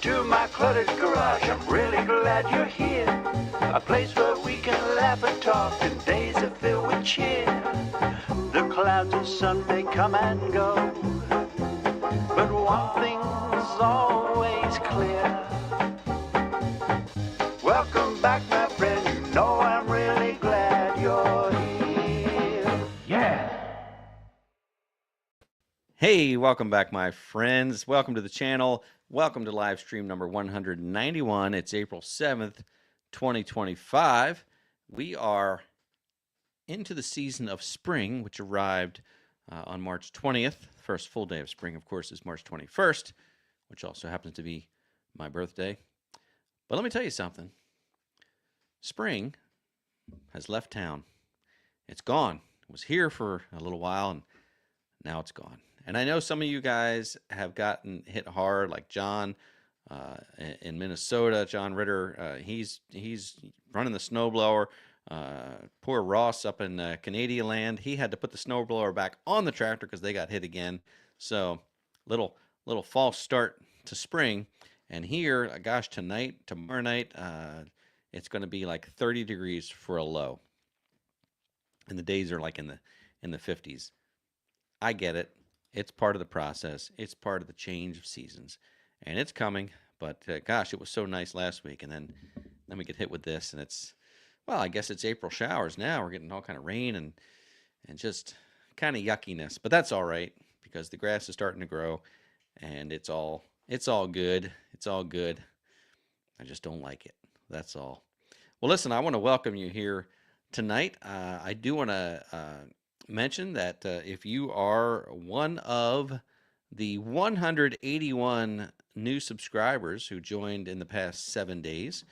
to my cluttered garage. I'm really glad you're here. A place where we can laugh and talk and days are filled with cheer. The clouds and sun may come and go, but one thing's always clear. Welcome back, my friend. You know I'm really glad you're here. Yeah. Hey, welcome back, my friends. Welcome to the channel. Welcome to live stream number 191. It's April 7th, 2025. We are into the season of spring, which arrived on March 20th. First full day of spring, of course, is March 21st, which also happens to be my birthday. But let me tell you something. Spring has left town. It's gone. It was here for a little while, and now it's gone. And I know some of you guys have gotten hit hard, like John in Minnesota. John Ritter, he's running the snowblower. Poor Ross up in Canadian land, he had to put the snowblower back on the tractor because they got hit again. So little false start to spring. And here, gosh, tomorrow night, it's going to be like 30 degrees for a low, and the days are like in the 50s. I get it. It's part of the process. It's part of the change of seasons, and it's coming. But gosh, it was so nice last week, and then we get hit with this, and well, I guess it's April showers now. We're getting all kind of rain and just kind of yuckiness. But that's all right because the grass is starting to grow, and it's all good. It's all good. I just don't like it. That's all. Well, listen, I want to welcome you here tonight. I do want to mention that if you are one of the 181 new subscribers who joined in the past 7 days,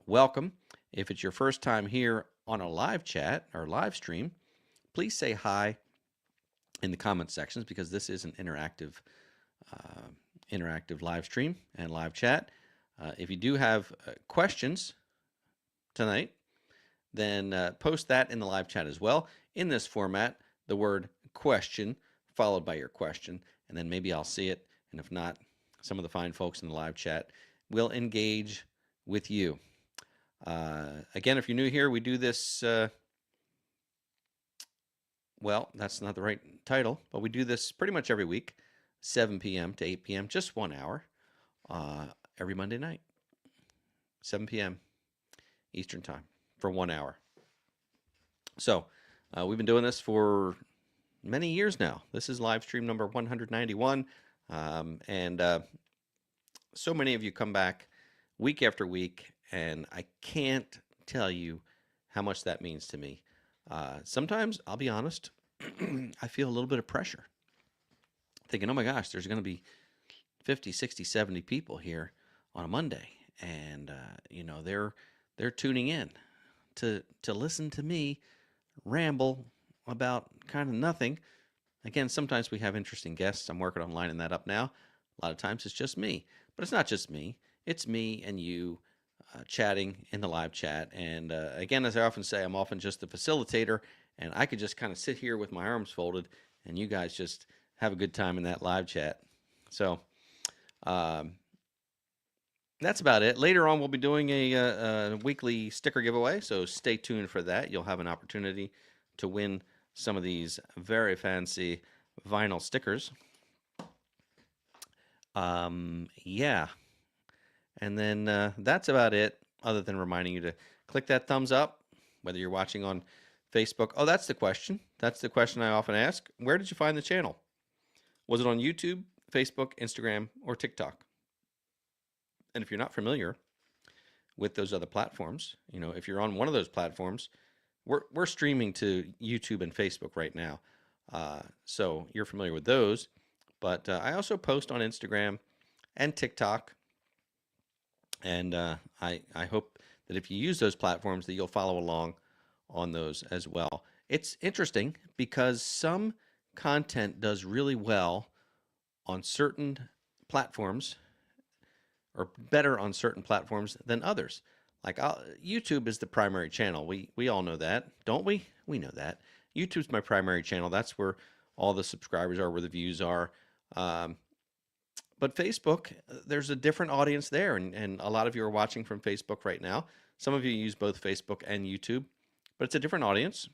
welcome. If it's your first time here on a live chat or live stream, please say hi in the comment sections because this is an interactive live stream and live chat. If you do have questions tonight, then post that in the live chat as well. In this format, the word question followed by your question, and then maybe I'll see it, and if not, some of the fine folks in the live chat will engage with you. Again, if you're new here, we do this, well, that's not the right title, but we do this pretty much every week, 7 p.m. to 8 p.m., just 1 hour, every Monday night, 7 p.m. Eastern Time for 1 hour. So we've been doing this for many years now. This is live stream number 191. And so many of you come back week after week, and I can't tell you how much that means to me. Sometimes, I'll be honest, I feel a little bit of pressure. Thinking, oh my gosh, there's going to be 50, 60, 70 people here on a Monday. And, they're tuning in to listen to me ramble about kind of nothing. Again, sometimes we have interesting guests. I'm working on lining that up now. A lot of times it's just me, but it's not just me. It's me and you chatting in the live chat. And again, as I often say, I'm often just the facilitator, and I could just kind of sit here with my arms folded, and you guys just have a good time in that live chat. So that's about it. Later on, we'll be doing a weekly sticker giveaway, so stay tuned for that. You'll have an opportunity to win some of these very fancy vinyl stickers. Yeah. And then that's about it, other than reminding you to click that thumbs up, whether you're watching on Facebook. Oh, that's the question. That's the question I often ask. Where did you find the channel? Was it on YouTube, Facebook, Instagram, or TikTok? And if you're not familiar with those other platforms, if you're on one of those platforms, we're streaming to YouTube and Facebook right now. So you're familiar with those. But I also post on Instagram and TikTok. And I hope that if you use those platforms that you'll follow along on those as well. It's interesting because some content does really well on certain platforms, or better on certain platforms than others. Like YouTube is the primary channel. We all know that, don't we? We know that. YouTube's my primary channel. That's where all the subscribers are, where the views are. but Facebook, there's a different audience there, and a lot of you are watching from Facebook right now. Some of you use both Facebook and YouTube, but it's a different audience,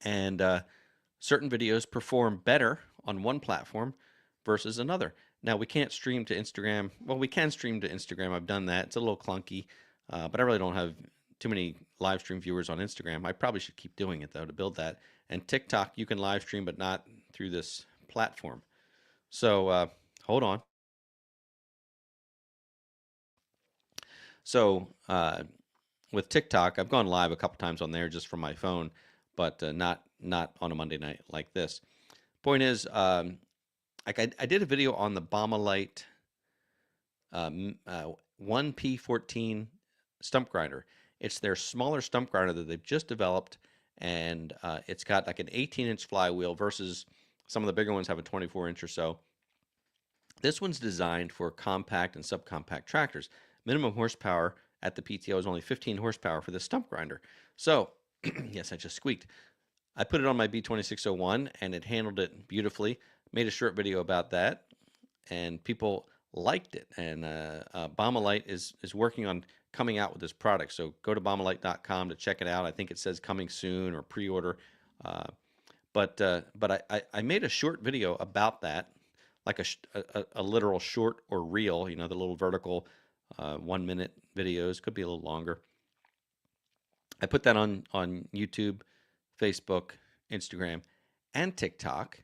and certain videos perform better on one platform versus another. Now, we can't stream to Instagram. Well, we can stream to Instagram. I've done that. It's a little clunky, but I really don't have too many live stream viewers on Instagram. I probably should keep doing it, though, to build that. And TikTok, you can live stream, but not through this platform. So hold on. So with TikTok, I've gone live a couple times on there just from my phone, but not on a Monday night like this. Point is, like I did a video on the Baumalight 1P14 stump grinder. It's their smaller stump grinder that they've just developed, and it's got like an 18-inch flywheel versus some of the bigger ones have a 24-inch or so. This one's designed for compact and subcompact tractors. Minimum horsepower at the PTO is only 15 horsepower for this stump grinder. So, yes, I just squeaked. I put it on my B2601 and it handled it beautifully. Made a short video about that, and people liked it. And Baumalight is working on coming out with this product. So go to baumalight.com to check it out. I think it says coming soon or pre-order. But I made a short video about that, like a literal short or reel, you know, the little vertical 1 minute videos, could be a little longer. I put that on YouTube, Facebook, Instagram, and TikTok.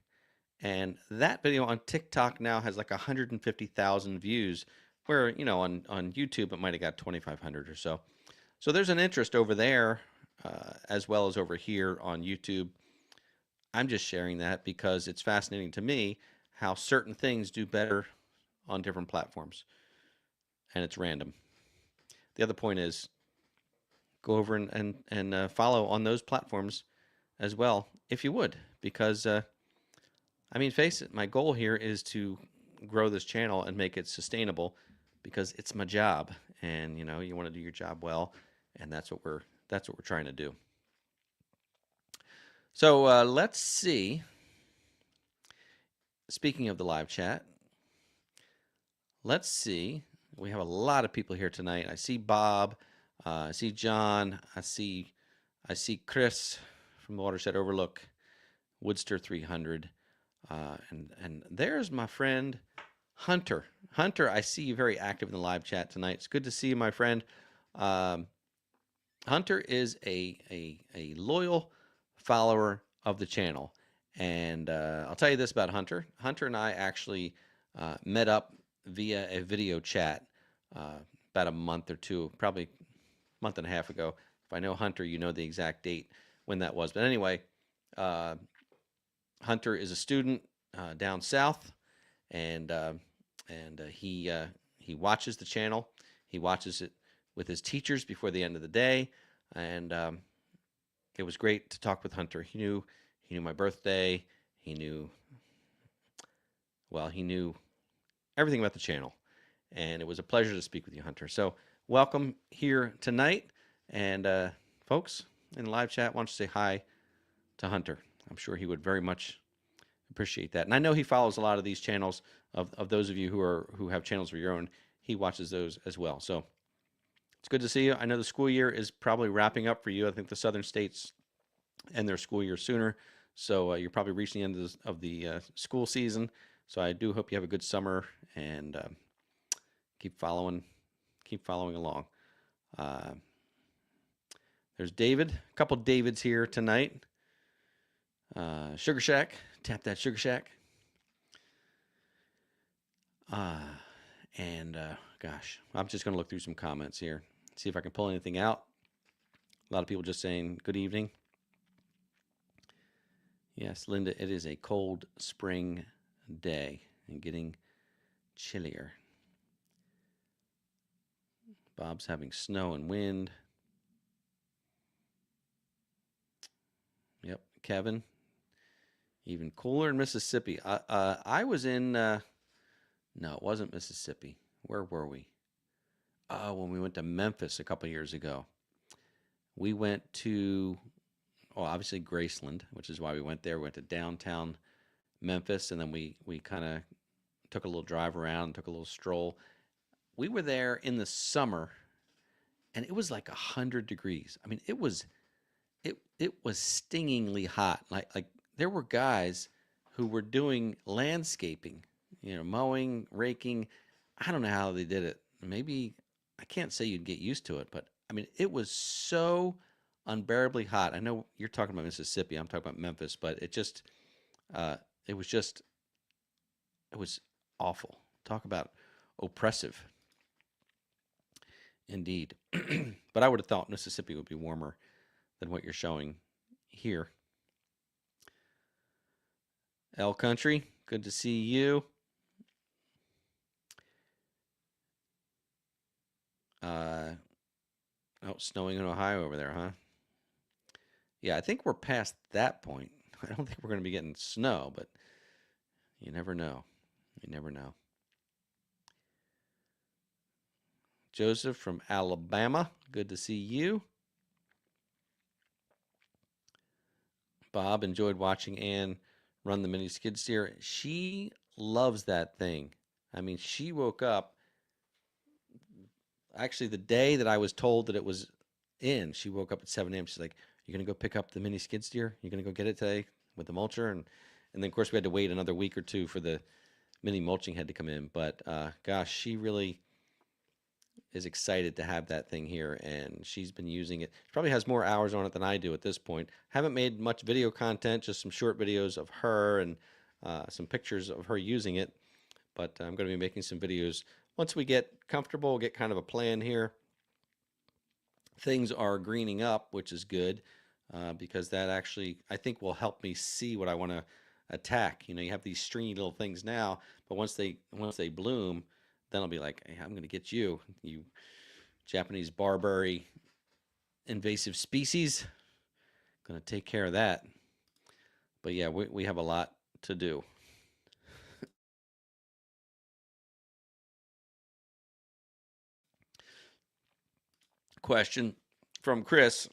And that video on TikTok now has like 150,000 views, where, you know, on YouTube it might have got 2,500 or so. So there's an interest over there as well as over here on YouTube. I'm just sharing that because it's fascinating to me how certain things do better on different platforms, and it's random. The other point is, go over and follow on those platforms as well, if you would, because I mean, face it, my goal here is to grow this channel and make it sustainable, because it's my job, and you know, you want to do your job well, and that's what we're trying to do. So let's see. Speaking of the live chat, let's see. We have a lot of people here tonight. I see Bob, I see John, I see Chris from the Watershed Overlook, Woodster 300, and there's my friend Hunter. Hunter, I see you very active in the live chat tonight. It's good to see you, my friend. Hunter is a loyal follower of the channel, and I'll tell you this about Hunter. Hunter and I actually met up via a video chat about a month or two, probably a month and a half ago. If I know Hunter, you know the exact date when that was. But anyway, Hunter is a student down south, and he watches the channel. He watches it with his teachers before the end of the day, and it was great to talk with Hunter. He knew my birthday. He knew everything about the channel, and it was a pleasure to speak with you, Hunter. So welcome here tonight, and folks in the live chat, why don't you say hi to Hunter? I'm sure he would very much appreciate that. And I know he follows a lot of these channels of those of you who have channels of your own. He watches those as well. So it's good to see you. I know the school year is probably wrapping up for you. I think the southern states end their school year sooner. So you're probably reaching the end of the school season. So I do hope you have a good summer, and keep following along. There's David. A couple Davids here tonight. Sugar Shack. Tap that Sugar Shack. Gosh, I'm just going to look through some comments here, see if I can pull anything out. A lot of people just saying good evening. Yes, Linda, it is a cold spring day and getting chillier. Bob's having snow and wind. Yep, Kevin. Even cooler in Mississippi. I was in, no, it wasn't Mississippi. Where were we? Oh, when we went to Memphis a couple years ago. We went to, obviously Graceland, which is why we went there. We went to downtown Memphis, and then we kind of took a little drive around, took a little stroll. We were there in the summer, and it was like 100 degrees. I mean, it was stingingly hot. Like there were guys who were doing landscaping, mowing, raking. I don't know how they did it. Maybe I can't say you'd get used to it, but I mean, it was so unbearably hot. I know you're talking about Mississippi. I'm talking about Memphis, but uh, it was just, it was awful. Talk about oppressive, indeed. But I would have thought Mississippi would be warmer than what you're showing here. L Country, good to see you. Oh, snowing in Ohio over there, huh? Yeah, I think we're past that point. I don't think we're going to be getting snow, but you never know. You never know. Joseph from Alabama, good to see you. Bob, enjoyed watching Ann run the mini skid steer. She loves that thing. I mean, she woke up actually the day that I was told that it was in. She woke up at 7 a.m. She's like, "You gonna go pick up the mini skid steer? You gonna go get it today with the mulcher?" And then of course we had to wait another week or two for the mini mulching head to come in. But gosh, she really is excited to have that thing here, and she's been using it. She probably has more hours on it than I do at this point. Haven't made much video content, just some short videos of her and some pictures of her using it. But I'm going to be making some videos once we get comfortable, get kind of a plan here. Things are greening up, which is good because that actually, I think, will help me see what I want to attack. You have these stringy little things now, but once they bloom, then I'll be like, hey, I'm going to get you Japanese barberry invasive species. Going to take care of that. But yeah, we have a lot to do. Question from Chris.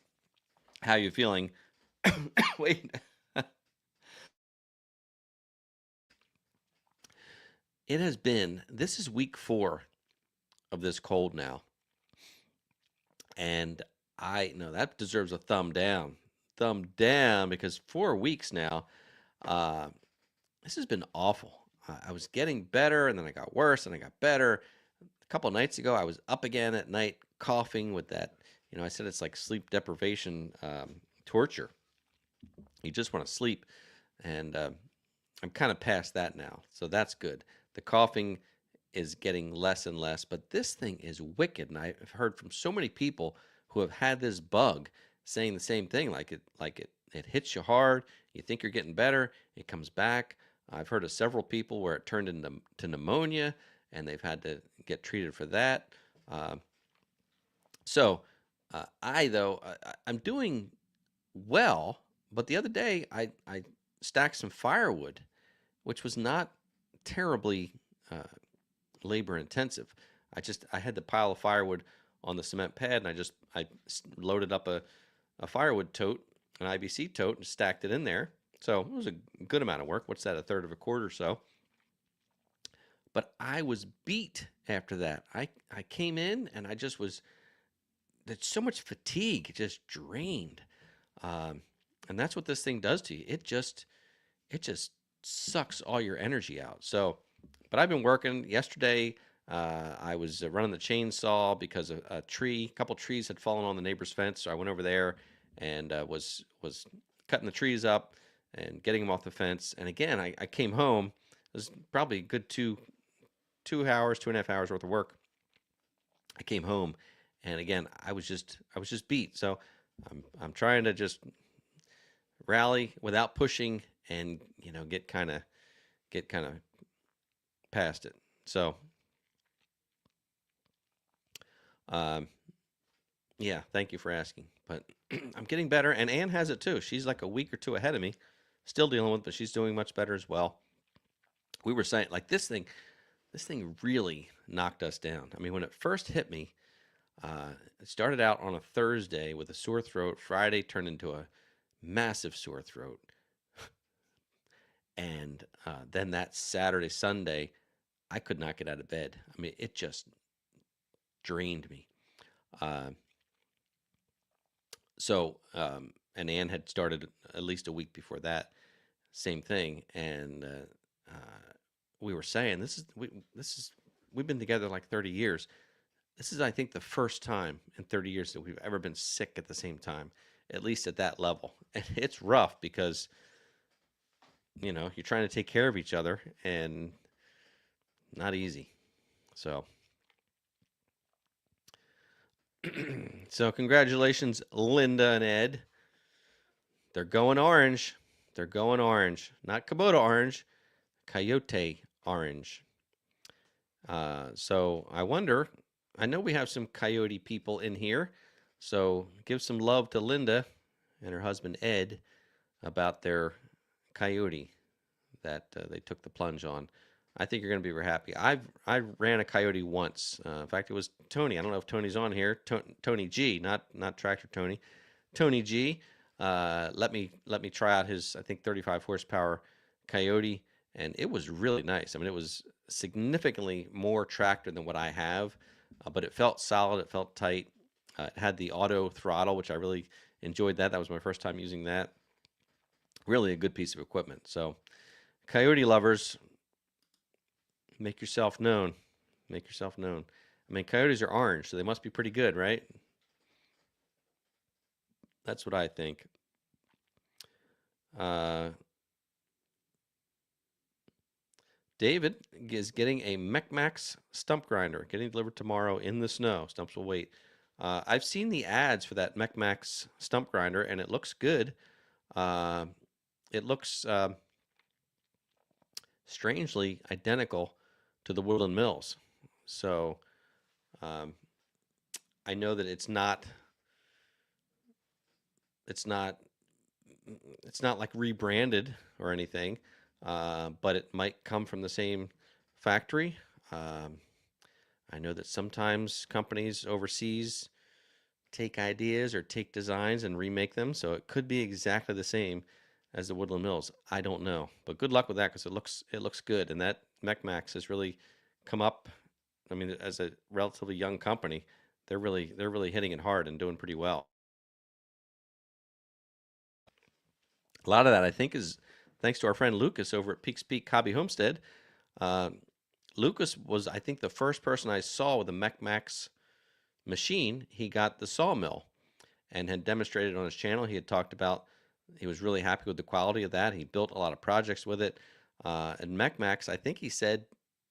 How you feeling? Wait. This is week 4 of this cold now. And I know that deserves a thumb down. Thumb down, because 4 weeks now, this has been awful. I was getting better, and then I got worse, and I got better. A couple of nights ago, I was up again at night coughing with that. I said it's like sleep deprivation torture. You just want to sleep, and I'm kind of past that now, so that's good. The coughing is getting less and less, but this thing is wicked, and I've heard from so many people who have had this bug saying the same thing, like it hits you hard, you think you're getting better, it comes back. I've heard of several people where it turned into pneumonia, and they've had to get treated for that. I'm doing well, but the other day I stacked some firewood, which was not terribly labor intensive. I had the pile of firewood on the cement pad, and I loaded up a firewood tote, an IBC tote, and stacked it in there. So it was a good amount of work. What's that, a third of a quart or so? But I was beat after that. I came in and there's so much fatigue, just drained. And that's what this thing does to you. It just sucks all your energy out. So, but I've been working. Yesterday, I was running the chainsaw because a couple trees had fallen on the neighbor's fence. So I went over there and was cutting the trees up and getting them off the fence. And again, I came home. It was probably a good 2 hours, 2.5 hours worth of work. I came home, and again, I was just beat. So I'm trying to just rally without pushing, and get kind of past it. So yeah, thank you for asking. But I'm getting better, and Ann has it too. She's like a week or two ahead of me, still dealing with it, but she's doing much better as well. We were saying, like, this thing really knocked us down. I mean, when it first hit me, it started out on a Thursday with a sore throat. Friday turned into a massive sore throat. And then that Saturday, Sunday, I could not get out of bed. I mean, it just drained me. Uh, and Ann had started at least a week before that, same thing, and we were saying we've been together like 30 years. This is, I think, the first time in 30 years that we've ever been sick at the same time, at least at that level. And it's rough because, you're trying to take care of each other and not easy. So, so congratulations, Linda and Ed. They're going orange. They're going orange. Not Kubota orange, Coyote orange. So I wonder, I know we have some Coyote people in here. So give some love to Linda and her husband Ed about their Coyote that they took the plunge on. I think you're going to be very happy. I ran a Coyote once. In fact, it was Tony. I don't know if Tony's on here. Tony G, not Tractor Tony. Tony G. Let me try out his, I think, 35 horsepower Coyote, and it was really nice. I mean, it was significantly more tractor than what I have, but it felt solid. It felt tight. It had the auto throttle, which I really enjoyed that. That was my first time using that. Really a good piece of equipment. So, Coyote lovers, make yourself known. Make yourself known. I mean, Coyotes are orange, so they must be pretty good, right? That's what I think. David is getting a McMax stump grinder, getting delivered tomorrow in the snow. Stumps will wait. I've seen the ads for that McMax stump grinder, and it looks good. It looks strangely identical to the Woodland Mills. So I know that it's not like rebranded or anything, but it might come from the same factory. I know that sometimes companies overseas take ideas or take designs and remake them, so it could be exactly the same as the Woodland Mills. I don't know, but good luck with that because it looks good, and that McMax has really come up. I mean, as a relatively young company, they're really hitting it hard and doing pretty well. A lot of that, I think, is thanks to our friend Lucas over at Peaks Peak Hobby Homestead. Lucas was, I think, the first person I saw with a McMax machine. He got the sawmill and had demonstrated on his channel. He had talked about he was really happy with the quality of that. He built a lot of projects with it. And McMax, I think he said,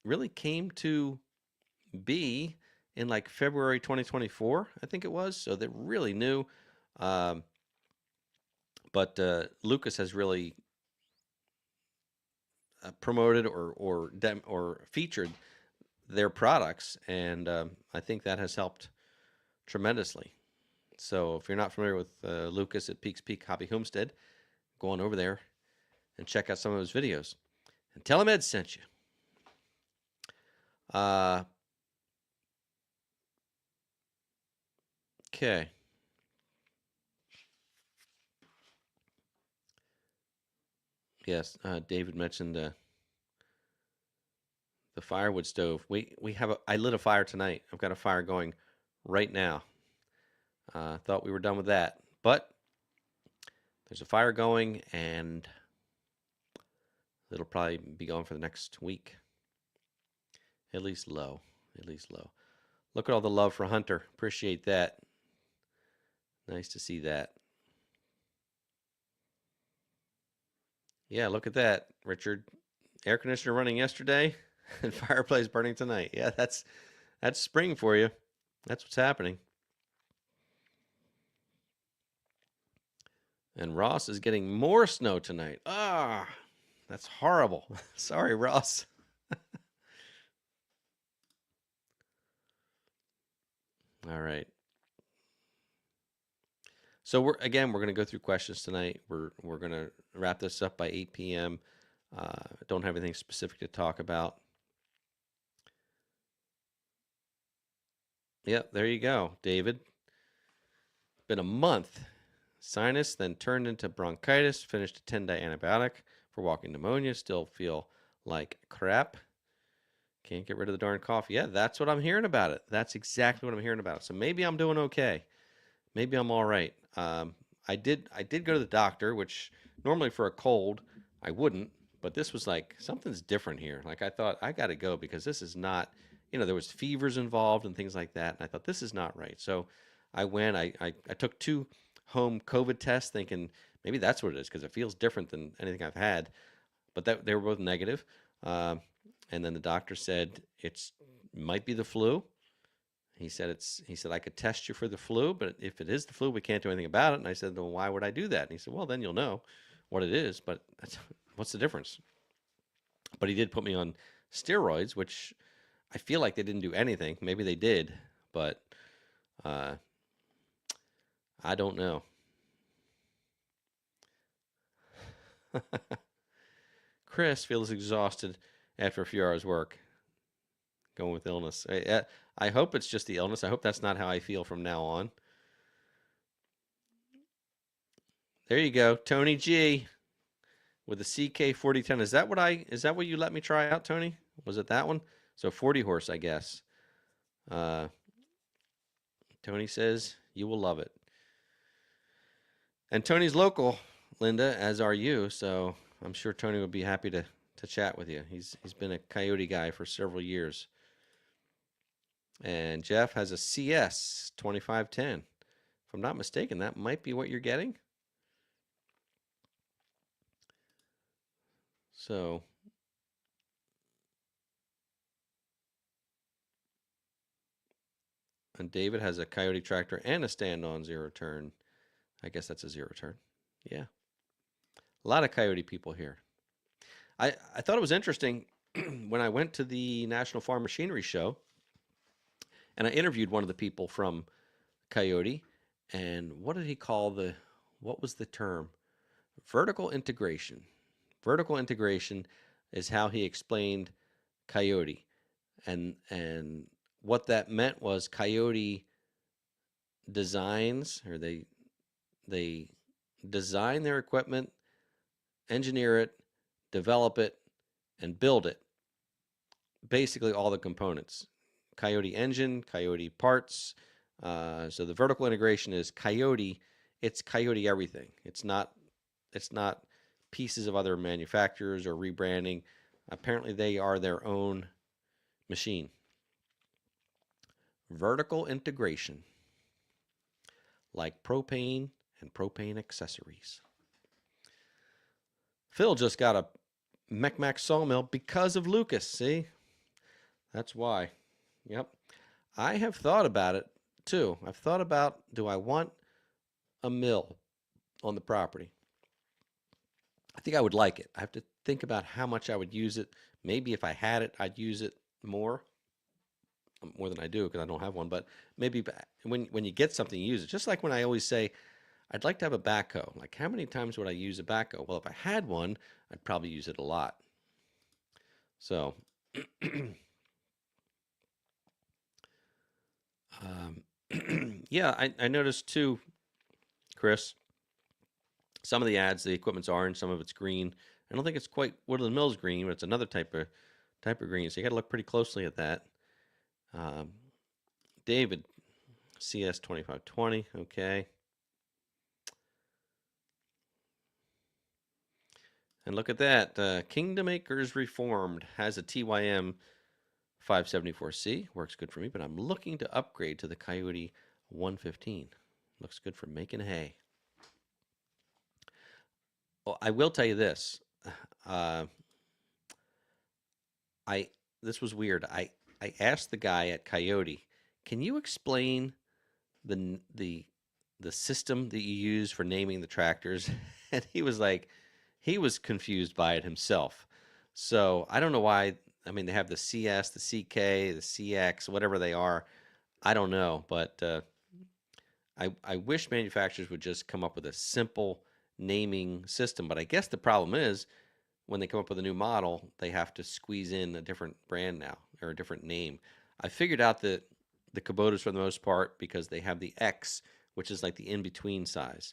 really came to be in like February 2024, I think it was. So they're really new. But Lucas has really promoted or featured their products, and I think that has helped tremendously. So if you're not familiar with Lucas at Peaks Peak Hobby Homestead, go on over there and check out some of his videos, and tell him Ed sent you. Okay. Yes, David mentioned the firewood stove. I lit a fire tonight. I've got a fire going right now. Thought we were done with that, but there's a fire going, and it'll probably be going for the next week. At least low. Look at all the love for Hunter. Appreciate that. Nice to see that. Yeah, look at that, Richard. Air conditioner running yesterday and fireplace burning tonight. Yeah, that's spring for you. That's what's happening. And Ross is getting more snow tonight. Ah, that's horrible. Sorry, Ross. All right. So we're going to go through questions tonight. We're going to wrap this up by 8 p.m. Don't have anything specific to talk about. Yep, there you go, David. Been a month. Sinus, then turned into bronchitis, finished a 10-day antibiotic for walking pneumonia, still feel like crap. Can't get rid of the darn coffee. Yeah, that's what I'm hearing about it. That's exactly what I'm hearing about it. So maybe I'm doing okay. Maybe I'm all right. I did go to the doctor, which normally for a cold I wouldn't, but this was like something's different here. Like I thought I got to go because this is not, there was fevers involved and things like that, and I thought this is not right. So I went. I took 2 home COVID tests, thinking maybe that's what it is because it feels different than anything I've had. But that they were both negative. Um, and then the doctor said it's might be the flu. He said I could test you for the flu, but if it is the flu, we can't do anything about it. And I said, well, why would I do that? And he said, well, then you'll know what it is, but what's the difference? But he did put me on steroids, which I feel like they didn't do anything. Maybe they did, but uh, I don't know. Chris feels exhausted after a few hours work, going with illness. I hope it's just the illness. I hope that's not how I feel from now on. There you go, Tony G with the CK4010. Is that what you let me try out, Tony? Was it that one? So 40 horse, I guess. Tony says you will love it. And Tony's local, Linda, as are you. So I'm sure Tony would be happy to chat with you. He's been a Coyote guy for several years. And Jeff has a CS 2510. If I'm not mistaken, that might be what you're getting. So and David has a Coyote tractor and a stand-on 0-turn. I guess that's a 0-turn. Yeah. A lot of Coyote people here. I thought it was interesting when I went to the National Farm Machinery Show and I interviewed one of the people from Coyote. And what was the term? Vertical integration. Vertical integration is how he explained Coyote. And what that meant was Coyote designs, or they design their equipment, engineer it, develop it, and build it. Basically all the components. Coyote engine, Coyote parts. So the vertical integration is Coyote. It's Coyote everything. It's not pieces of other manufacturers or rebranding. Apparently they are their own machine. Vertical integration, like propane and propane accessories. Phil just got a Mech sawmill because of Lucas. See? That's why. Yep. I have thought about it too. I've thought about, do I want a mill on the property? I think I would like it. I have to think about how much I would use it. Maybe if I had it, I'd use it more than I do because I don't have one. But maybe when you get something, you use it. Just like when I always say, I'd like to have a backhoe. Like, how many times would I use a backhoe? Well, if I had one, I'd probably use it a lot. So, yeah, I noticed too, Chris, some of the ads, the equipment's orange, some of it's green. I don't think it's quite Woodland Mills green, but it's another type of green. So you got to look pretty closely at that. David, CS 2520, okay. And look at that. Kingdom Acres Reformed has a TYM 574C. Works good for me, but I'm looking to upgrade to the Coyote 115. Looks good for making hay. Well, I will tell you this. This was weird. I asked the guy at Coyote, can you explain the system that you use for naming the tractors? And he was like, he was confused by it himself. So I don't know why. I mean, they have the CS, the CK, the CX, whatever they are. I don't know, but I wish manufacturers would just come up with a simple naming system. But I guess the problem is when they come up with a new model, they have to squeeze in a different brand now or a different name. I figured out that the Kubotas, for the most part, because they have the X, which is like the in-between size.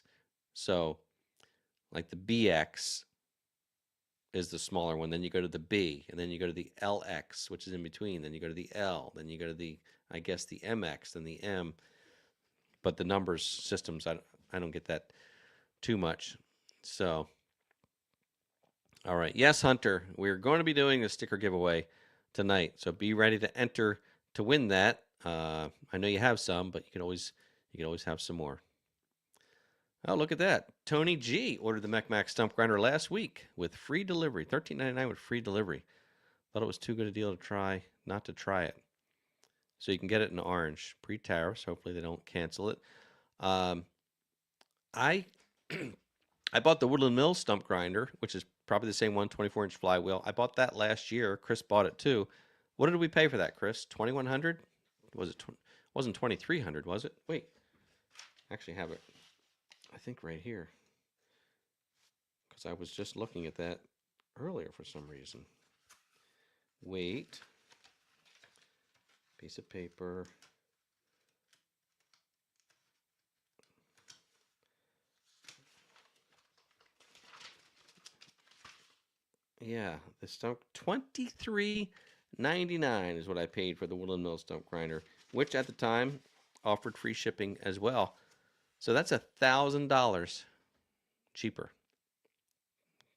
So like the BX is the smaller one. Then you go to the B, and then you go to the LX, which is in between. Then you go to the L. Then you go to the, I guess, the MX, then the M. But the numbers systems, I don't get that too much. So, all right. Yes, Hunter, we're going to be doing a sticker giveaway tonight. So be ready to enter to win that. I know you have some, but you can always have some more. Oh, look at that. Tony G ordered the Mech Stump Grinder last week with free delivery. $13.99 with free delivery. Thought it was too good a deal to try not to try it. So you can get it in orange, pre-tariffs. Hopefully they don't cancel it. I I bought the Woodland Mills Stump Grinder, which is probably the same one, 24-inch flywheel. I bought that last year. Chris bought it too. What did we pay for that, Chris? $2,100? Was it? Wasn't $2,300? Was it? Wait, I actually have it. I think right here, because I was just looking at that earlier for some reason. Wait, piece of paper. Yeah, the stump, $23.99 is what I paid for the Woodland Mill Stump Grinder, which at the time offered free shipping as well. So that's $1,000 cheaper.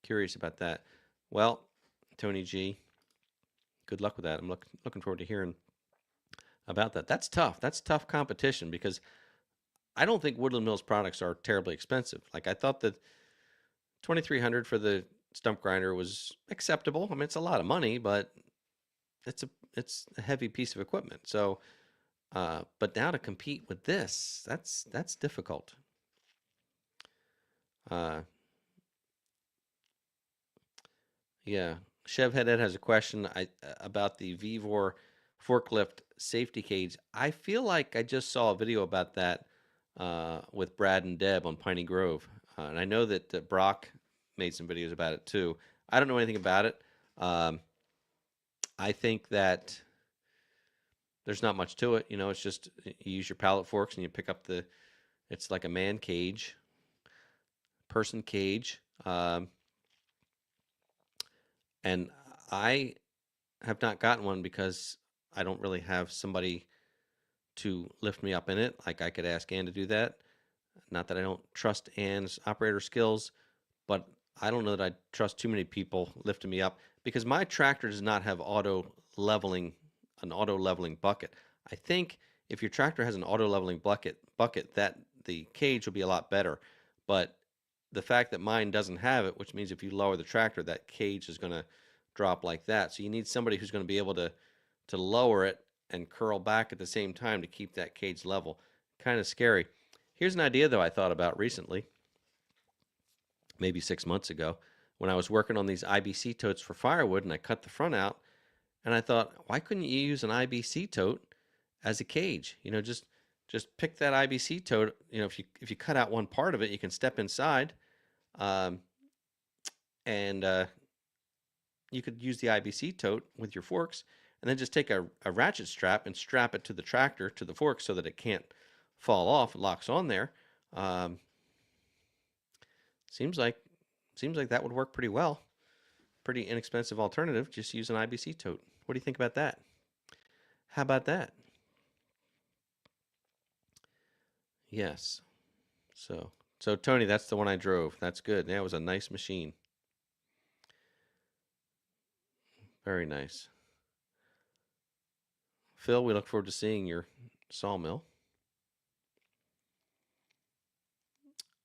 Curious about that. Well, Tony G, good luck with that. I'm looking forward to hearing about that. That's tough. That's tough competition because I don't think Woodland Mills products are terribly expensive. Like I thought that $2,300 for the stump grinder was acceptable. I mean, it's a lot of money, but it's a heavy piece of equipment. So, but now to compete with this, that's difficult. Yeah, Chevhead Ed has a question about the Vevor forklift safety cage. I feel like I just saw a video about that with Brad and Deb on Piney Grove, and I know that Brock made some videos about it too. I don't know anything about it. I think that there's not much to it. You know, it's just you use your pallet forks and you pick up it's like a man cage, person cage. And I have not gotten one because I don't really have somebody to lift me up in it. Like I could ask Ann to do that. Not that I don't trust Ann's operator skills, but I don't know that I trust too many people lifting me up because my tractor does not have an auto leveling bucket. I think if your tractor has an auto leveling bucket that the cage will be a lot better. But the fact that mine doesn't have it, which means if you lower the tractor, that cage is going to drop like that. So you need somebody who's going to be able to lower it and curl back at the same time to keep that cage level. Kind of scary. Here's an idea, though, I thought about recently, maybe 6 months ago, when I was working on these IBC totes for firewood and I cut the front out. And I thought, why couldn't you use an IBC tote as a cage? You know, just pick that IBC tote. You know, if you cut out one part of it, you can step inside, and you could use the IBC tote with your forks, and then just take a ratchet strap and strap it to the tractor, to the fork, so that it can't fall off. It locks on there. Seems like that would work pretty well. Pretty inexpensive alternative. Just use an IBC tote. What do you think about that? How about that? Yes. So Tony, that's the one I drove. That's good. That was a nice machine. Very nice. Phil, we look forward to seeing your sawmill.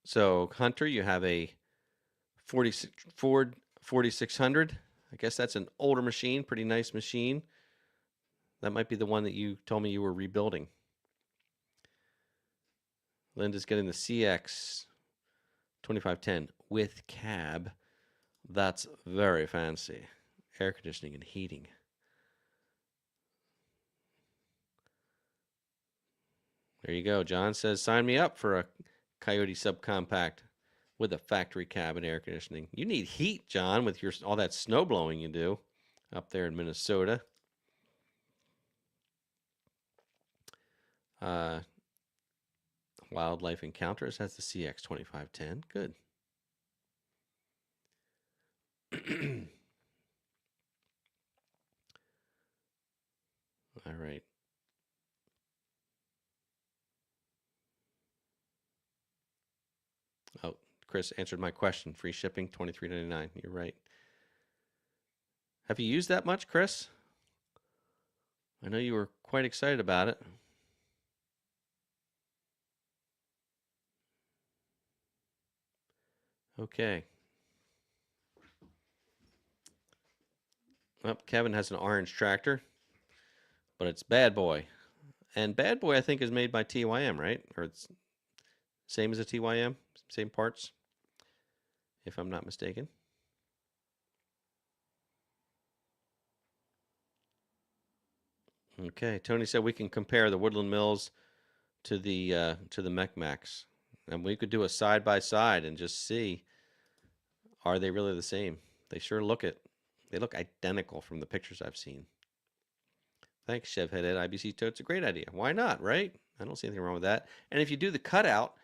So Hunter, you have a Ford 4600. I guess that's an older machine, pretty nice machine. That might be the one that you told me you were rebuilding. Linda's getting the CX 2510 with cab. That's very fancy. Air conditioning and heating. There you go. John says, sign me up for a Coyote subcompact with a factory cab and air conditioning. You need heat, John, with all that snow blowing you do up there in Minnesota. Wildlife Encounters has the CX 2510. Good. All right. Oh, Chris answered my question. Free shipping, $23.99. You're right. Have you used that much, Chris? I know you were quite excited about it. Okay. Well, Kevin has an orange tractor, but it's Bad Boy. And Bad Boy, I think, is made by TYM, right? Or it's same as a TYM, same parts, if I'm not mistaken. Okay. Tony said we can compare the Woodland Mills to the Mech Max, and we could do a side by side and just see, are they really the same? They sure look it. They look identical from the pictures I've seen. Thanks, Chev Head at IBC Totes. A great idea. Why not, right? I don't see anything wrong with that. And if you do the cutout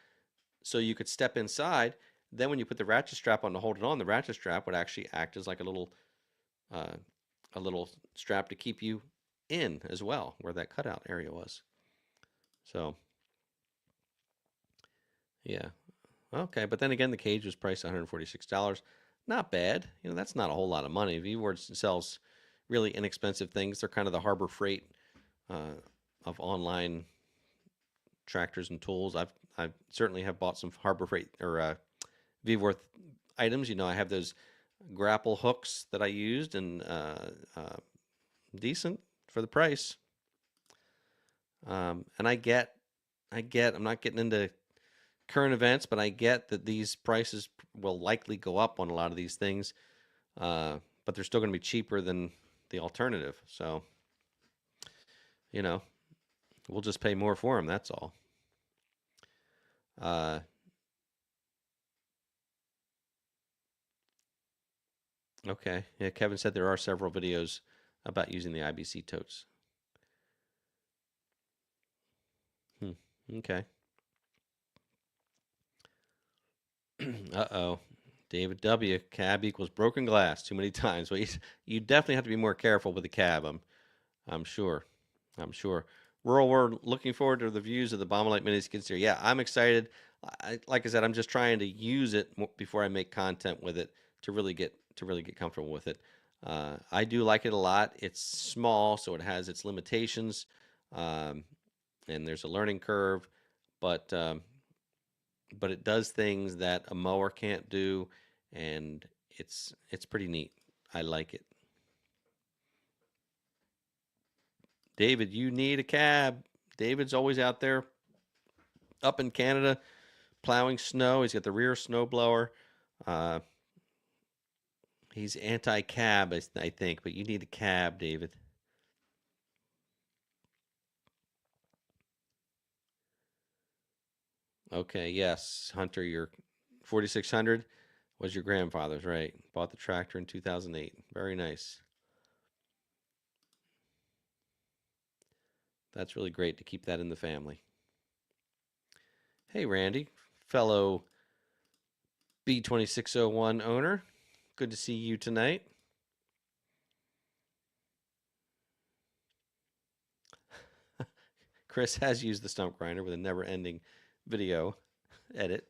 so you could step inside, then when you put the ratchet strap on to hold it on, the ratchet strap would actually act as like uh, a little strap to keep you in as well, where that cutout area was. So, yeah. Okay, but then again, the cage was priced $146. Not bad. You know, that's not a whole lot of money. VWords sells really inexpensive things. They're kind of the Harbor Freight of online tractors and tools. I've certainly have bought some Harbor Freight or VWorth items. You know, I have those grapple hooks that I used, and decent for the price. And I'm not getting into current events, but I get that these prices will likely go up on a lot of these things, but they're still going to be cheaper than the alternative. So, you know, we'll just pay more for them. That's all. Okay. Yeah, Kevin said there are several videos about using the IBC totes. Okay. Uh-oh. David W. Cab equals broken glass too many times. Well, you definitely have to be more careful with the cab. I'm sure. I'm sure. Rural, we're looking forward to the views of the Bomberlight mini skid steer. Yeah, I'm excited. Like I said, I'm just trying to use it before I make content with it to really get comfortable with it. I do like it a lot. It's small, so it has its limitations, um, and there's a learning curve, but it does things that a mower can't do, and it's pretty neat. I like it. David, you need a cab. David's always out there up in Canada plowing snow. He's got the rear snow blower. Uh, he's anti-cab, I think, but you need a cab, David. Okay, yes, Hunter, your 4600 was your grandfather's, right? Bought the tractor in 2008. Very nice. That's really great to keep that in the family. Hey, Randy, fellow B2601 owner. Good to see you tonight. Chris has used the stump grinder with a never-ending video edit.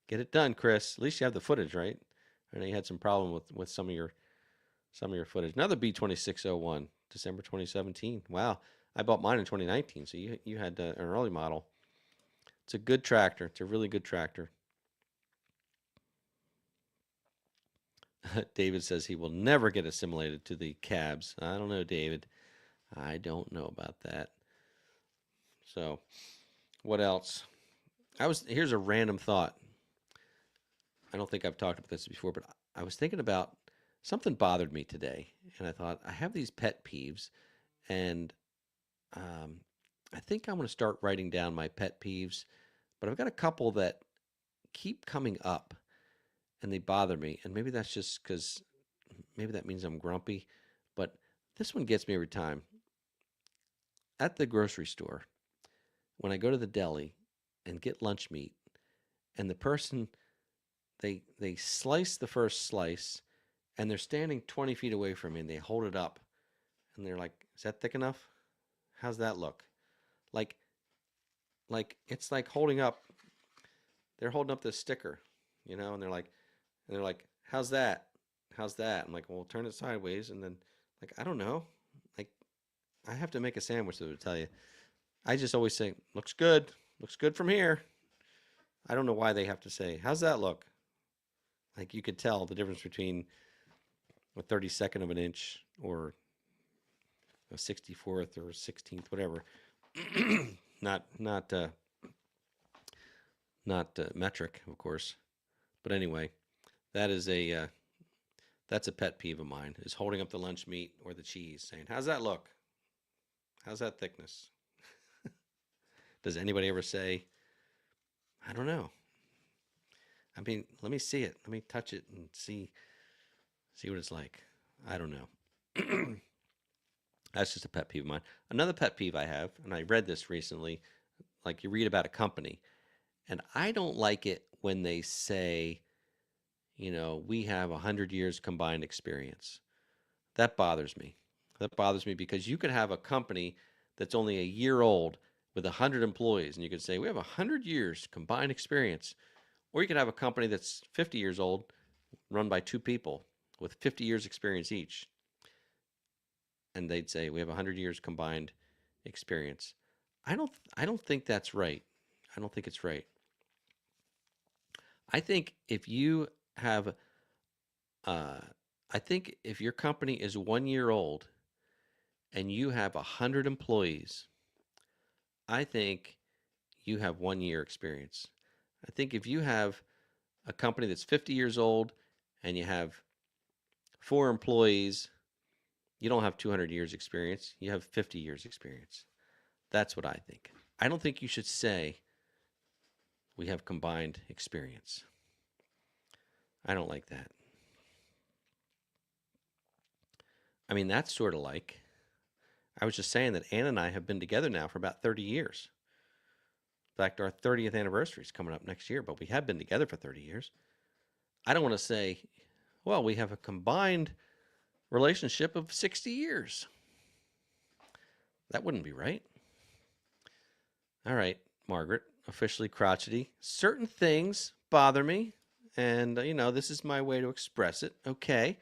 Get it done, Chris. At least you have the footage, right? I know you had some problem with some of your footage. Another B2601, December 2017. Wow, I bought mine in 2019, so you had an early model. It's a good tractor. It's a really good tractor. David says he will never get assimilated to the cabs. I don't know, David. I don't know about that. So, what else? Here's a random thought. I don't think I've talked about this before, but I was thinking about something bothered me today, and I thought I have these pet peeves, and I think I'm going to start writing down my pet peeves, but I've got a couple that keep coming up, and they bother me, and maybe that's just because maybe that means I'm grumpy, but this one gets me every time. At the grocery store, when I go to the deli and get lunch meat, and the person they slice the first slice and they're standing 20 feet away from me, and they hold it up, and they're like, "Is that thick enough? How's that look?" Like, it's like holding up. They're holding up this sticker, and they're like, "How's that? How's that?" I'm like, "Well, turn it sideways," and then like, I don't know, like I have to make a sandwich to tell you. I just always say, "Looks good. Looks good from here." I don't know why they have to say, "How's that look?" Like you could tell the difference between a 32nd of an inch or a 64th or 16th, whatever. Not metric, of course. But anyway, that is that's a pet peeve of mine, is holding up the lunch meat or the cheese saying, "How's that look? How's that thickness?" Does anybody ever say, "I don't know. I mean, let me see it. Let me touch it and see what it's like." I don't know. That's just a pet peeve of mine. Another pet peeve I have, and I read this recently, like you read about a company, and I don't like it when they say, "We have 100 years combined experience." That bothers me. That bothers me because you could have a company that's only a year old with 100 employees, and you could say, "We have 100 years combined experience." Or you could have a company that's 50 years old, run by two people with 50 years experience each, and they'd say, "We have 100 years combined experience." I don't think that's right. I don't think it's right. I think if you have uh, I think if your company is 1 year old and you have 100 employees, I think you have 1 year experience. I think if you have a company that's 50 years old and you have 4 employees, you don't have 200 years experience. You have 50 years experience. That's what I think. I don't think you should say we have combined experience. I don't like that. I mean, that's sort of like, I was just saying that Ann and I have been together now for about 30 years. In fact, our 30th anniversary is coming up next year, but we have been together for 30 years. I don't want to say, well, we have a combined relationship of 60 years. That wouldn't be right. All right, Margaret, officially crotchety. Certain things bother me, and, this is my way to express it. Okay,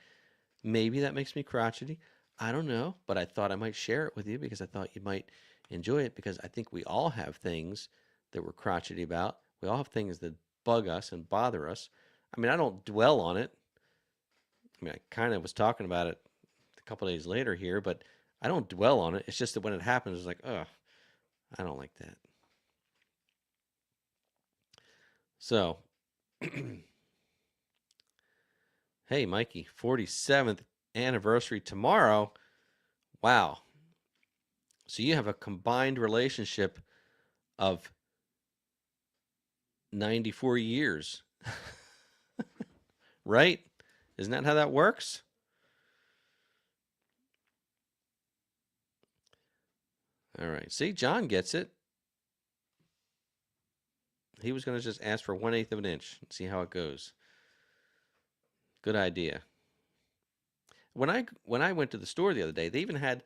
maybe that makes me crotchety. I don't know, but I thought I might share it with you because I thought you might enjoy it, because I think we all have things that we're crotchety about. We all have things that bug us and bother us. I mean, I don't dwell on it. I mean, I kind of was talking about it a couple days later here, but I don't dwell on it. It's just that when it happens, it's like, oh, I don't like that. So, hey, Mikey, 47th anniversary tomorrow. Wow. So you have a combined relationship of 94 years, right? Isn't that how that works? All right. See, John gets it. He was going to just ask for 1/8 of an inch and see how it goes. Good idea. When I went to the store the other day, they even had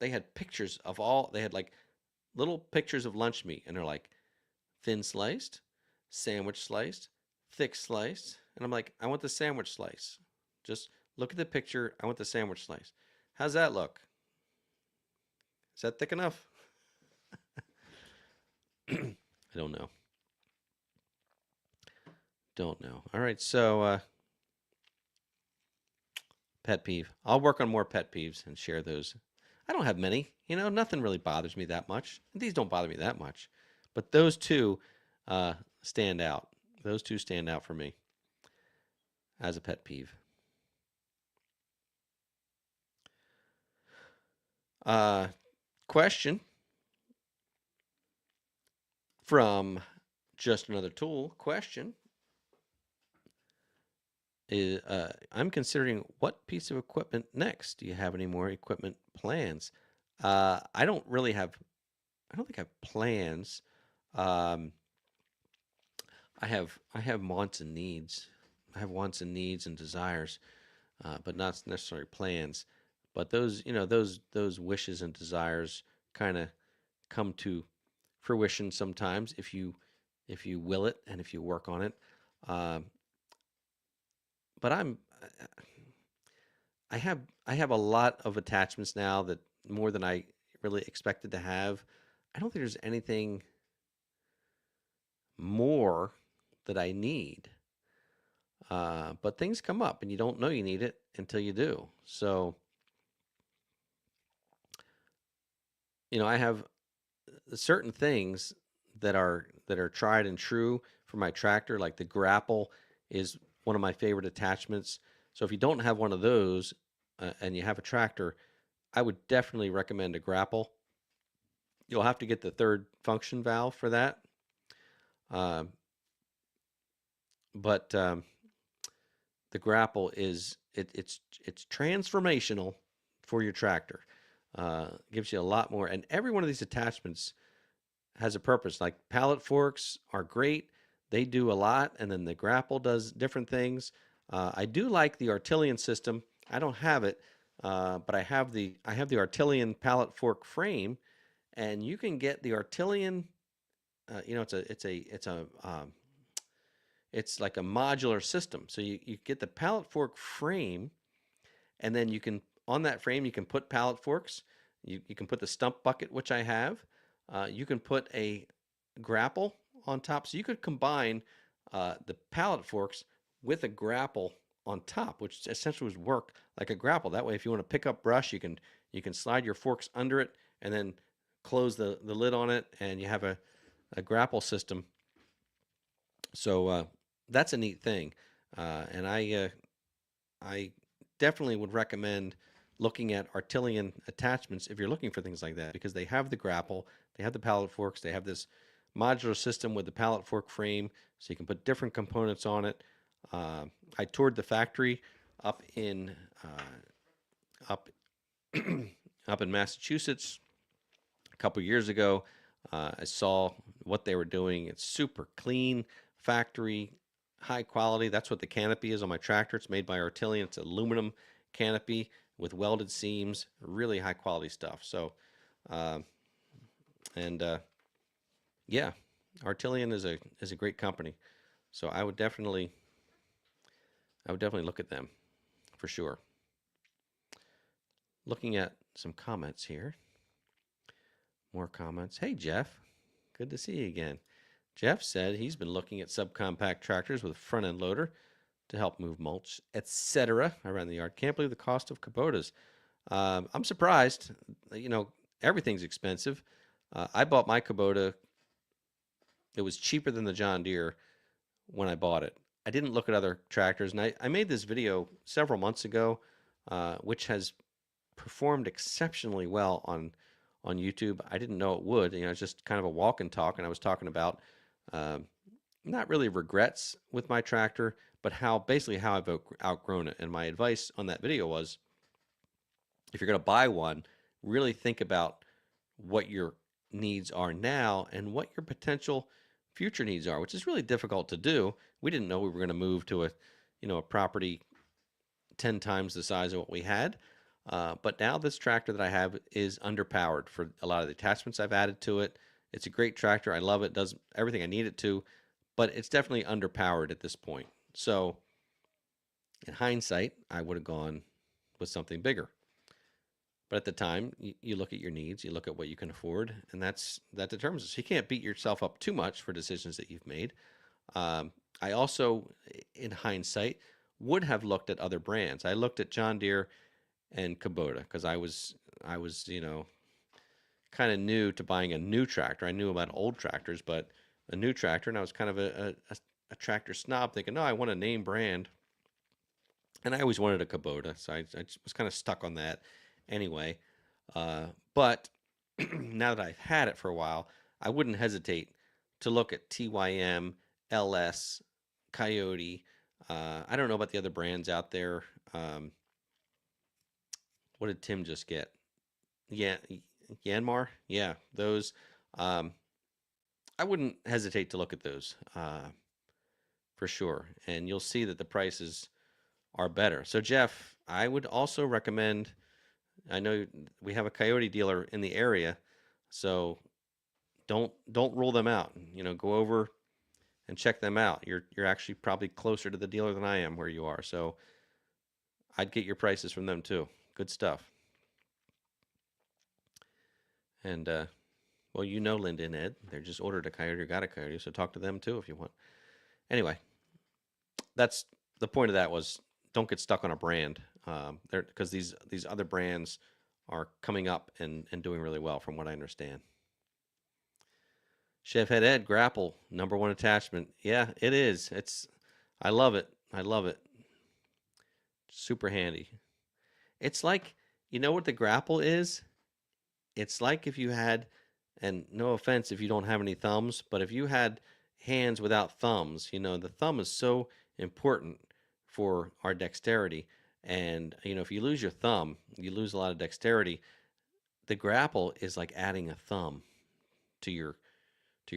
they had pictures of all. They had like little pictures of lunch meat, and they're like thin sliced, sandwich sliced, thick sliced, and I'm like, I want the sandwich slice. Just look at the picture. I want the sandwich slice. How's that look? Is that thick enough? I don't know. Don't know. All right, so pet peeve. I'll work on more pet peeves and share those. I don't have many. Nothing really bothers me that much. These don't bother me that much. But those two stand out. Those two stand out for me as a pet peeve. Question from Just Another Tool. Question is, I'm considering what piece of equipment next. Do you have any more equipment plans? I don't think I have plans. I have wants and needs. I have wants and needs and desires. but not necessarily plans. But those, those wishes and desires kind of come to fruition sometimes if you will it and if you work on it. Um, but I have a lot of attachments now, that more than I really expected to have. I don't think there's anything more that I need. But things come up and you don't know you need it until you do. So, I have certain things that are tried and true for my tractor, like the grapple is one of my favorite attachments. So if you don't have one of those and you have a tractor, I would definitely recommend a grapple. You'll have to get the third function valve for that. Uh, but the grapple it's transformational for your tractor. Gives you a lot more, and every one of these attachments has a purpose. Like pallet forks are great; they do a lot, and then the grapple does different things. I do like the Artilian system. I don't have it, but I have the Artilian pallet fork frame, and you can get the Artilian. It's like a modular system. So you get the pallet fork frame, and then you can, on that frame, you can put pallet forks. You can put the stump bucket, which I have. You can put a grapple on top. So you could combine the pallet forks with a grapple on top, which essentially would work like a grapple. That way, if you want to pick up brush, you can slide your forks under it and then close the lid on it, and you have a grapple system. So that's a neat thing, and I definitely would recommend looking at Artilian attachments if you're looking for things like that, because they have the grapple, they have the pallet forks, they have this modular system with the pallet fork frame, so you can put different components on it. I toured the factory up in up up in Massachusetts a couple years ago. I saw what they were doing. It's super clean factory, high quality. That's what the canopy is on my tractor. It's made by Artilian. It's aluminum canopy with welded seams, really high quality stuff. So, uh, and yeah, Artilian is a great company. So I would definitely look at them for sure. Looking at some comments here. More comments. Hey Jeff, good to see you again. Jeff said he's been looking at subcompact tractors with front end loader to help move mulch, etc. around the yard. Can't believe the cost of Kubotas. I'm surprised. Everything's expensive. I bought my Kubota. It was cheaper than the John Deere when I bought it. I didn't look at other tractors, and I made this video several months ago, which has performed exceptionally well on YouTube. I didn't know it would. It's just kind of a walk and talk, and I was talking about uh, not really regrets with my tractor, but basically how I've outgrown it. And my advice on that video was, if you're going to buy one, really think about what your needs are now and what your potential future needs are, which is really difficult to do. We didn't know we were going to move to a property 10 times the size of what we had. But now this tractor that I have is underpowered for a lot of the attachments I've added to it. It's a great tractor. I love it. Does everything I need it to, but it's definitely underpowered at this point. So in hindsight, I would have gone with something bigger. But at the time, you look at your needs, you look at what you can afford, and that determines it. So you can't beat yourself up too much for decisions that you've made. I also, in hindsight, would have looked at other brands. I looked at John Deere and Kubota because I was kind of new to buying a new tractor. I knew about old tractors, but a new tractor, and I was kind of a tractor snob, thinking, no, I want a name brand, and I always wanted a Kubota, so I was kind of stuck on that anyway. But now that I've had it for a while, I wouldn't hesitate to look at TYM, LS, Coyote. I don't know about the other brands out there. What did Tim just get? Yeah, Yanmar. Yeah, those. I wouldn't hesitate to look at those for sure, and you'll see that the prices are better. So Jeff, I would also recommend. I know we have a Coyote dealer in the area, so don't rule them out. Go over and check them out. You're actually probably closer to the dealer than I am where you are, so I'd get your prices from them too. Good stuff. And well, Linda and Ed. They're just ordered a Coyote or got a Coyote, so talk to them too if you want. Anyway, that's the point of that was don't get stuck on a brand because these other brands are coming up and doing really well from what I understand. Chef Head Ed grapple #1 attachment. Yeah, it is. I love it. I love it. Super handy. It's like what the grapple is? It's like if you had, and no offense if you don't have any thumbs, but if you had hands without thumbs, the thumb is so important for our dexterity. And, if you lose your thumb, you lose a lot of dexterity. The grapple is like adding a thumb to your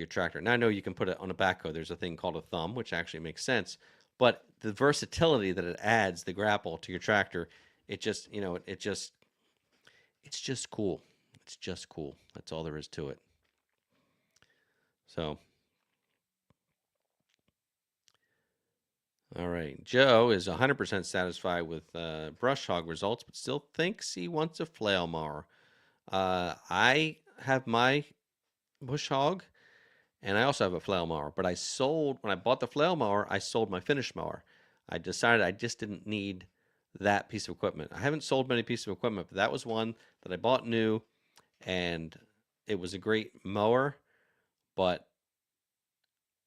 tractor. Now I know you can put it on a backhoe. There's a thing called a thumb, which actually makes sense. But the versatility that it adds, the grapple to your tractor, it just, it's just cool. It's just cool. That's all there is to it. So, all right. Joe is 100% satisfied with brush hog results, but still thinks he wants a flail mower. I have my bush hog, and I also have a flail mower. But when I bought the flail mower, I sold my finish mower. I decided I just didn't need that piece of equipment. I haven't sold many pieces of equipment, but that was one that I bought new, and it was a great mower. But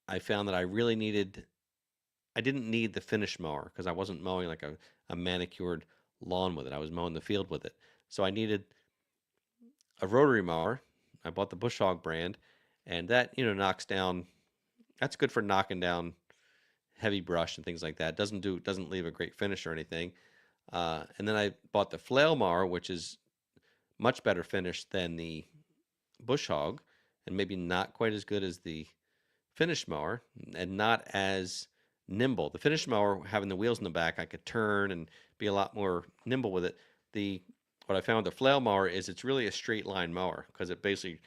I found that I didn't need the finish mower because I wasn't mowing like a manicured lawn with it. I was mowing the field with it. So I needed a rotary mower. I bought the Bush Hog brand, and that, knocks down, that's good for knocking down heavy brush and things like that. Doesn't leave a great finish or anything. And then I bought the flail mower, which is much better finish than the Bush Hog, and maybe not quite as good as the finish mower, and not as nimble. The finish mower, having the wheels in the back, I could turn and be a lot more nimble with it. What I found with the flail mower is it's really a straight line mower because it basically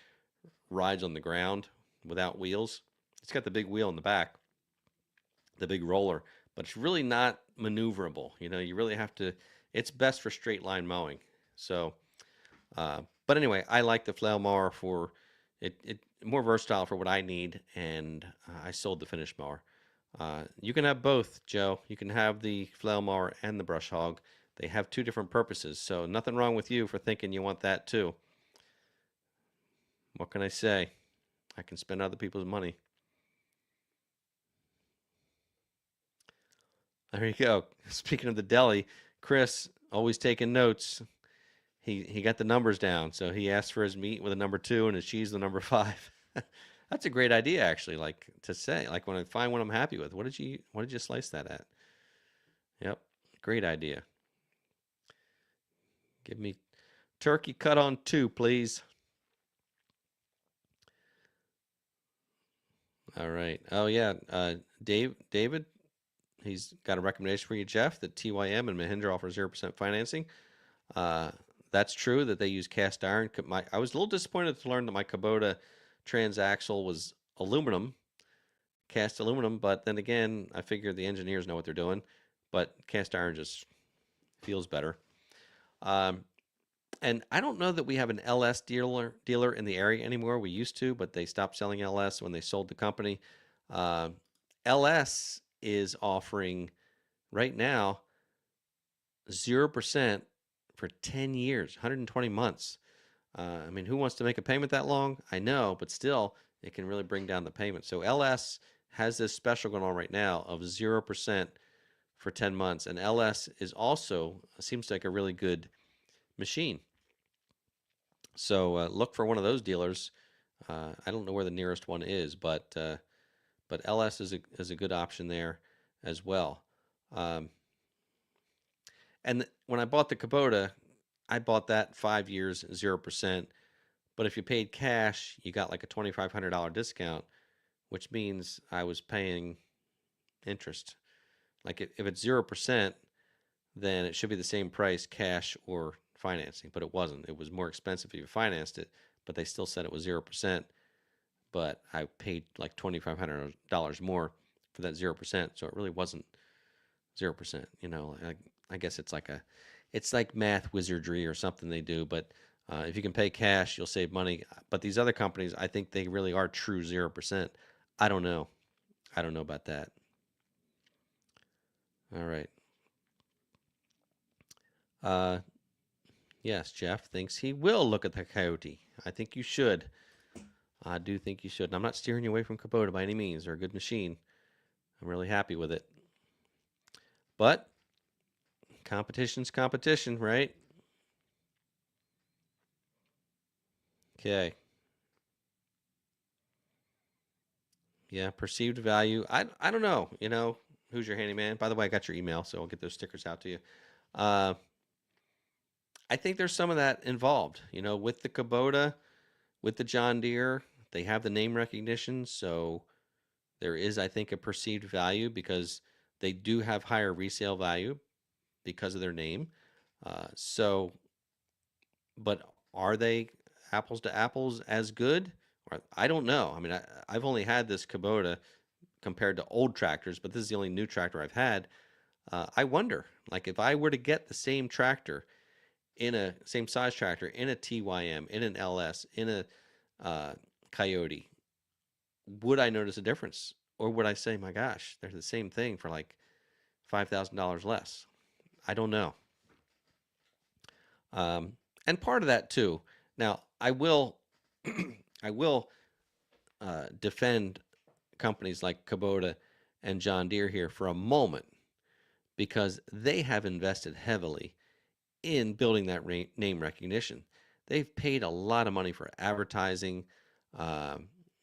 rides on the ground without wheels. It's got the big wheel in the back, the big roller, but it's really not maneuverable. You really have to. It's best for straight line mowing. So, but anyway, I like the flail mower for it more versatile for what I need, and I sold the finish mower. You can have both, Joe. You can have the flail mower and the brush hog. They have two different purposes, so nothing wrong with you for thinking you want that too. What can I say? I can spend other people's money. There you go. Speaking of the deli, Chris, always taking notes. He got the numbers down, so he asked for his meat with a number 2 and his cheese with a number 5. That's a great idea, actually. Like to say, like when I find one I'm happy with, what did you slice that at? Yep, great idea. Give me turkey cut on 2, please. All right. Oh yeah, David, he's got a recommendation for you, Jeff. That TYM and Mahindra offer 0% financing. That's true that they use cast iron. I was a little disappointed to learn that my Kubota transaxle was aluminum, cast aluminum, but then again, I figure the engineers know what they're doing, but cast iron just feels better. And I don't know that we have an LS dealer in the area anymore. We used to, but they stopped selling LS when they sold the company. LS is offering right now 0% for 10 years, 120 months. I mean, who wants to make a payment that long? I know, but still, it can really bring down the payment. So LS has this special going on right now of 0% for 10 months. And LS is also, seems like a really good machine. So look for one of those dealers. I don't know where the nearest one is, but LS is a good option there as well. And when I bought the Kubota, I bought that 5 years, 0%. But if you paid cash, you got like a $2,500 discount, which means I was paying interest. Like if it's 0%, then it should be the same price, cash or financing. But it wasn't. It was more expensive if you financed it, but they still said it was 0%. But I paid like $2,500 more for that 0%, so it really wasn't 0%. You know, I guess it's like math wizardry or something they do. But if you can pay cash, you'll save money. But these other companies, I think they really are true 0%. I don't know. I don't know about that. All right. Yes, Jeff thinks he will look at the Coyote. I think you should. I do think you should. And I'm not steering you away from Kubota by any means. They're a good machine. I'm really happy with it. But competition's competition, right? Okay. Yeah, perceived value. I don't know. You know, who's your handyman? By the way, I got your email, so I'll get those stickers out to you. I think there's some of that involved. You know, with the Kubota, with the John Deere, they have the name recognition, so there is, I think, a perceived value because they do have higher resale value because of their name. But are they apples to apples as good? I don't know. I mean, I've only had this Kubota compared to old tractors, but this is the only new tractor I've had. I wonder, like, if I were to get the same tractor same size tractor in a TYM, in an LS, in a Coyote, would I notice a difference? Or would I say, my gosh, they're the same thing for like $5,000 less? I don't know. And part of that too. Now, I will defend companies like Kubota and John Deere here for a moment because they have invested heavily in building that name recognition. They've paid a lot of money for advertising.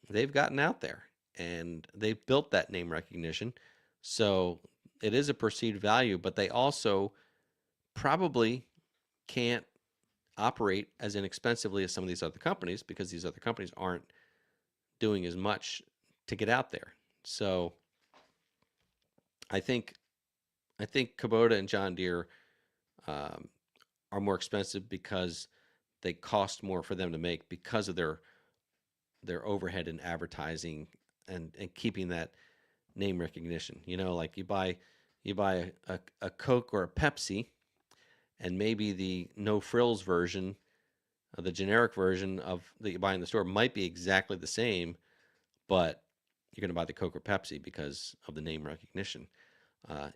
They've gotten out there and they've built that name recognition. So it is a perceived value, but they also probably can't operate as inexpensively as some of these other companies because these other companies aren't doing as much to get out there. So I think Kubota and John Deere are more expensive because they cost more for them to make because of their overhead in advertising and keeping that name recognition. You know, like you buy a Coke or a Pepsi, and maybe the no frills version, the generic version that you buy in the store might be exactly the same, but you're going to buy the Coke or Pepsi because of the name recognition,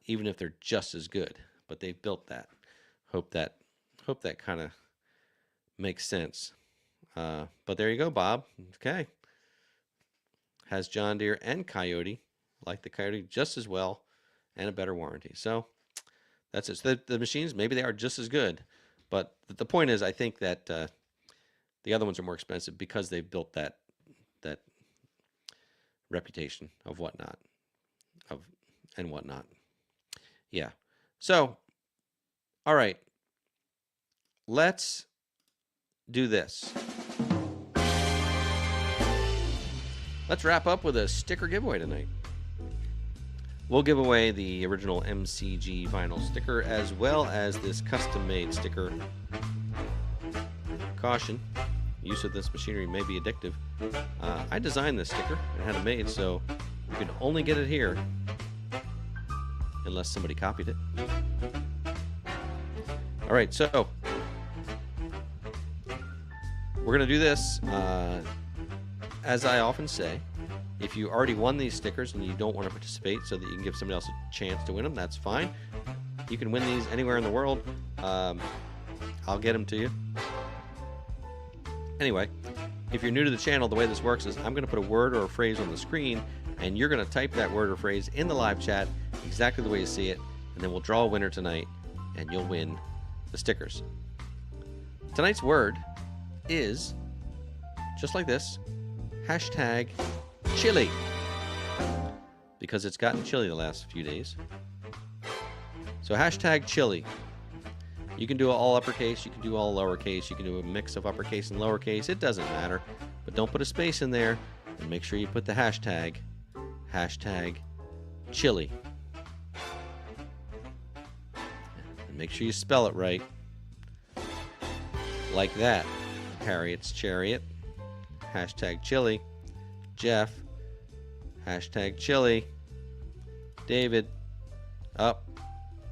even if they're just as good. But they've built that. Hope that kind of makes sense. But there you go, Bob. Okay. Has John Deere and Coyote, like the Coyote, just as well and a better warranty. So that's it. So the machines, maybe they are just as good. But the point is, I think that the other ones are more expensive because they've built that reputation of whatnot. Yeah. So, all right. Let's do this. Let's wrap up with a sticker giveaway tonight. We'll give away the original MCG vinyl sticker as well as this custom-made sticker. Caution, use of this machinery may be addictive. I designed this sticker and had it made, so you can only get it here unless somebody copied it. All right, so we're going to do this. As I often say, if you already won these stickers and you don't want to participate so that you can give somebody else a chance to win them, that's fine. You can win these anywhere in the world. I'll get them to you. Anyway, if you're new to the channel, the way this works is I'm going to put a word or a phrase on the screen, and you're going to type that word or phrase in the live chat exactly the way you see it, and then we'll draw a winner tonight, and you'll win the stickers. Tonight's word is, just like this, hashtag chili, because it's gotten chilly the last few days. So hashtag chili. You can do all uppercase, you can do all lowercase, you can do a mix of uppercase and lowercase, it doesn't matter. But don't put a space in there, and make sure you put the hashtag chili. And Make sure you spell it right. Like that. Harriet's Chariot. Hashtag chili. Jeff. Hashtag chili. David. Up.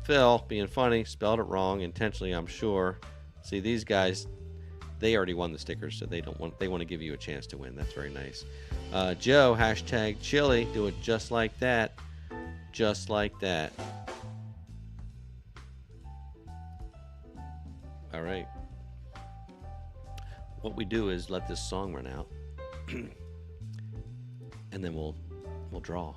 Phil, being funny, spelled it wrong intentionally, I'm sure. See, these guys, they already won the stickers, so they want to give you a chance to win. That's very nice. Joe, hashtag chili. Do it just like that. Just like that. All right. What we do is let this song run out, and then we'll draw.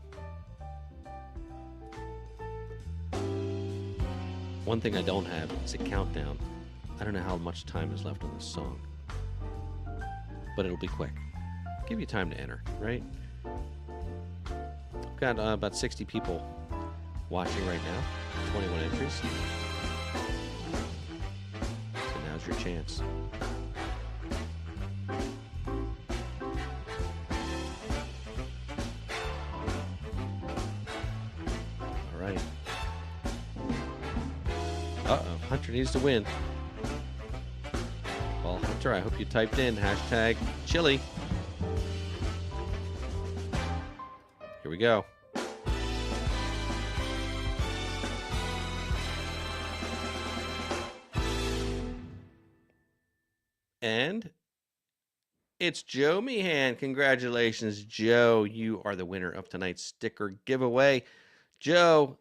One thing I don't have is a countdown. I don't know how much time is left on this song, but it'll be quick. Give you time to enter, right? I've got about 60 people watching right now, 21 entries. So now's your chance. All right. Uh-oh, Hunter needs to win. Well, Hunter, I hope you typed in hashtag chili. Here we go. And it's Joe Meehan. Congratulations, Joe. You are the winner of tonight's sticker giveaway. Joe,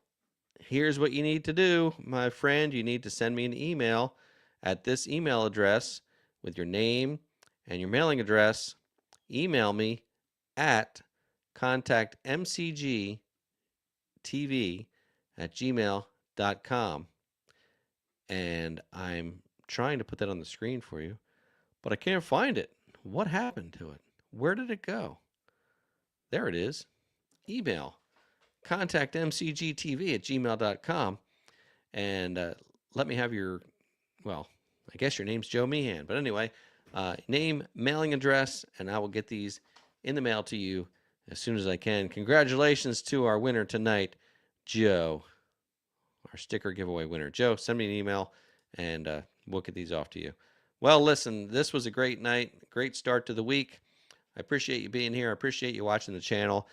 here's what you need to do, my friend. You need to send me an email at this email address with your name and your mailing address. Email me at contactmcgtv@gmail.com. And I'm trying to put that on the screen for you, but I can't find it. What happened to it? Where did it go? There it is. Email contactmcgtv@gmail.com, and let me have your, well, I guess your name's Joe Meehan, but anyway, name, mailing address, and I will get these in the mail to you as soon as I can. Congratulations to our winner tonight, Joe, our sticker giveaway winner. Joe, send me an email, and we'll get these off to you. Well, listen, this was a great night, great start to the week. I appreciate you being here. I appreciate you watching the channel.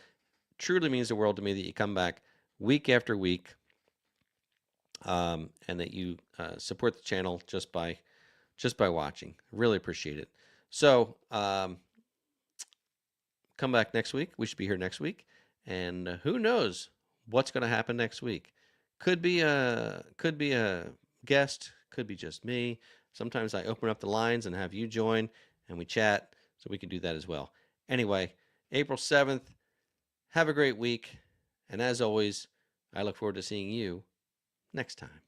Truly means the world to me that you come back week after week, and that you support the channel just by watching. Really appreciate it. So come back next week. We should be here next week, and who knows what's going to happen next week? Could be a guest. Could be just me. Sometimes I open up the lines and have you join, and we chat, so we can do that as well. Anyway, April 7th. Have a great week, and as always, I look forward to seeing you next time.